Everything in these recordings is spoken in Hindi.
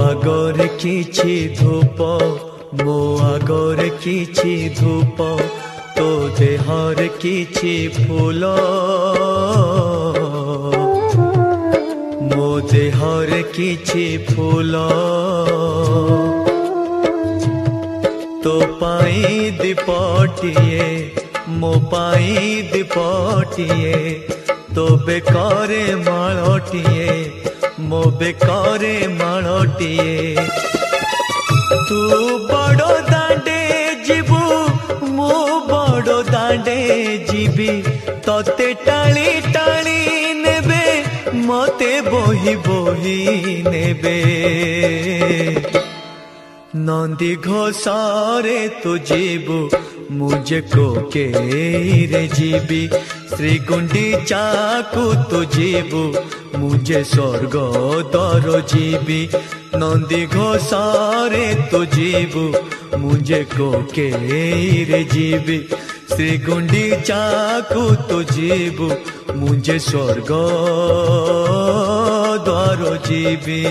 आगरे किछि धूप मो आगरे किछि धूप तो देहर किछि फूल मो देहर किछि फूल तो पाई दीपटिए मो पाई दीपटिए तो बेकारे माळटिए मो बेकारे माळटिए तू बड़ो दांडे जीवु मो बड़ो दांडे जीवी तते टाणी टाणी नेबे मते बोही बोही नेबे नंदी घोषारे तू जीवु मुझे को के रे जीवी श्री गुंडीचा को तू जीवु मुझे स्वर्ग दर जीवी नंदी घोषारे तू जीवु मुझे को के रे जीवी श्री गुंडीचा को तू जीवु मुझे स्वर्ग द्वार जीवी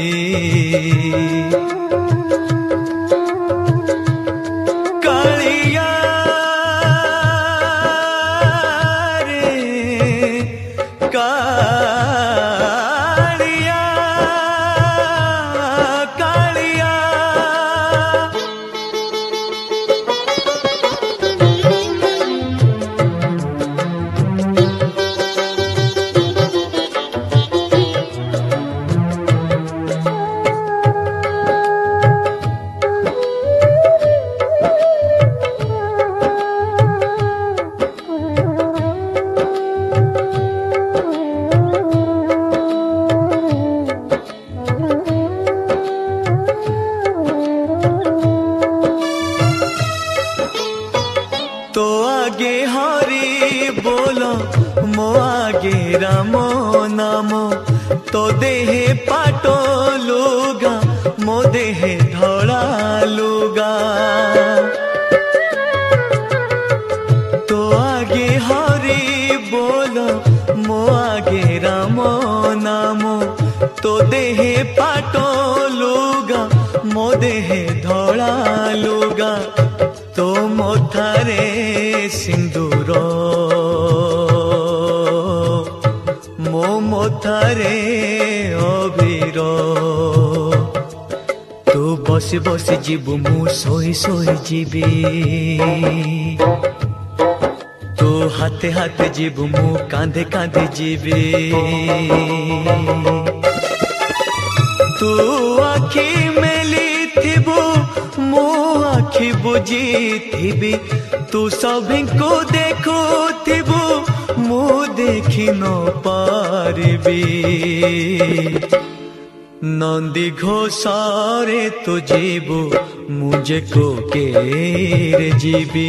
तो देहे पाटो लुगा मो देहे धड़ा लुगा तो आगे हरि बोलो मो आगे राम नाम तो देहे पाटो लुगा मो देहे धड़ा लुगा तो मोथारे सिंदूर मोथारे अबीर तू बसी बसी जीवु मु सोई सोई जीवी तू हाथे हाथे जीवु मु कांधे कांधे जीवी तू आखि मेली थिबु मु आखि बुझी थिबी तू सभी को देखो थिबु मु देखी न पारबी नंदी घोषारे तो जीवु मुझे को के रे जीवी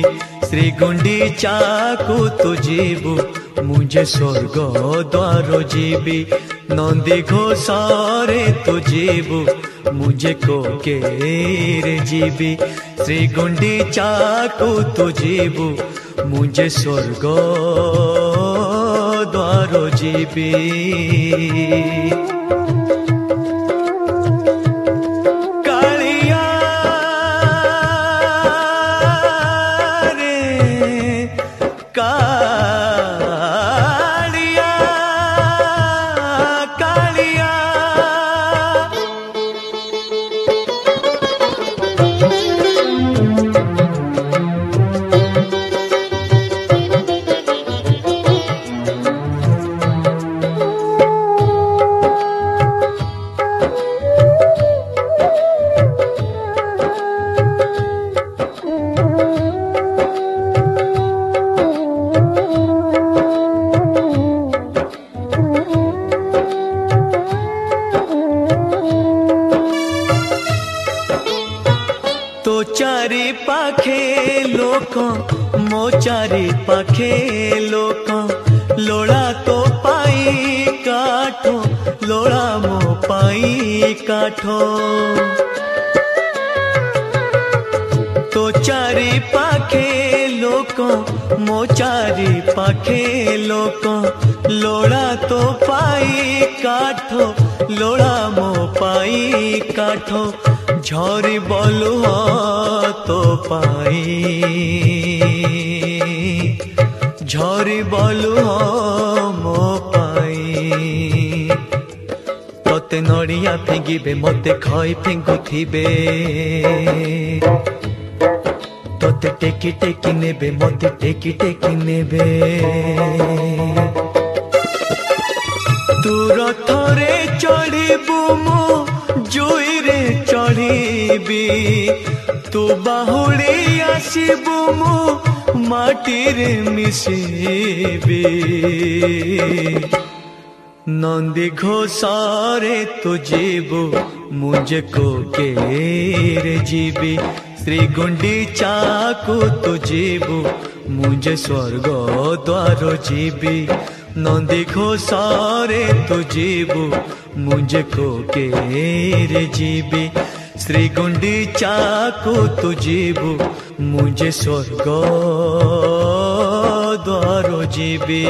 श्री गुंडीचा को तो जीवु मुझे स्वर्ग द्वार जीवी नंदी घोषारे तो जीवु मुझे को के रे जीवी श्री गुंडीचा को तो जीवु मुझे स्वर्ग द्वार जीवी कालिया रे कालिया कालिया चारि पाखे लोक मो चारि पाखे लोक लोड़ा तो पाई काठो लोड़ा मो पाई काठो तो चारि पाखे लोक मो चारि पाखे लोक लोड़ा तो पाई काठ लोड़ा मो पाई काठ झरी बोलू तो पाई झरी बोलू मो पाई तोते नड़िया फिंगिबे मते खई फिंगुथिबे तोते टेकी टेकी नेबे मते टेकी टेकी नेबे तू रथरे चढ़िबू मु जुई रे चढ़िबी तू बाहुड़ी आसीबू मु माटी रे मिसिबी नंदी घोषारे तू जीबू मुझे को केरे जीबी श्री गुंडीचा को तू जीबू मुझे स्वर्ग द्वार जीबी नंदी घोषारे तू जीबू मुझे को केरे जीबी श्री गुंडीचा को तू जीबू मुझे स्वर्ग द्वार जीबी।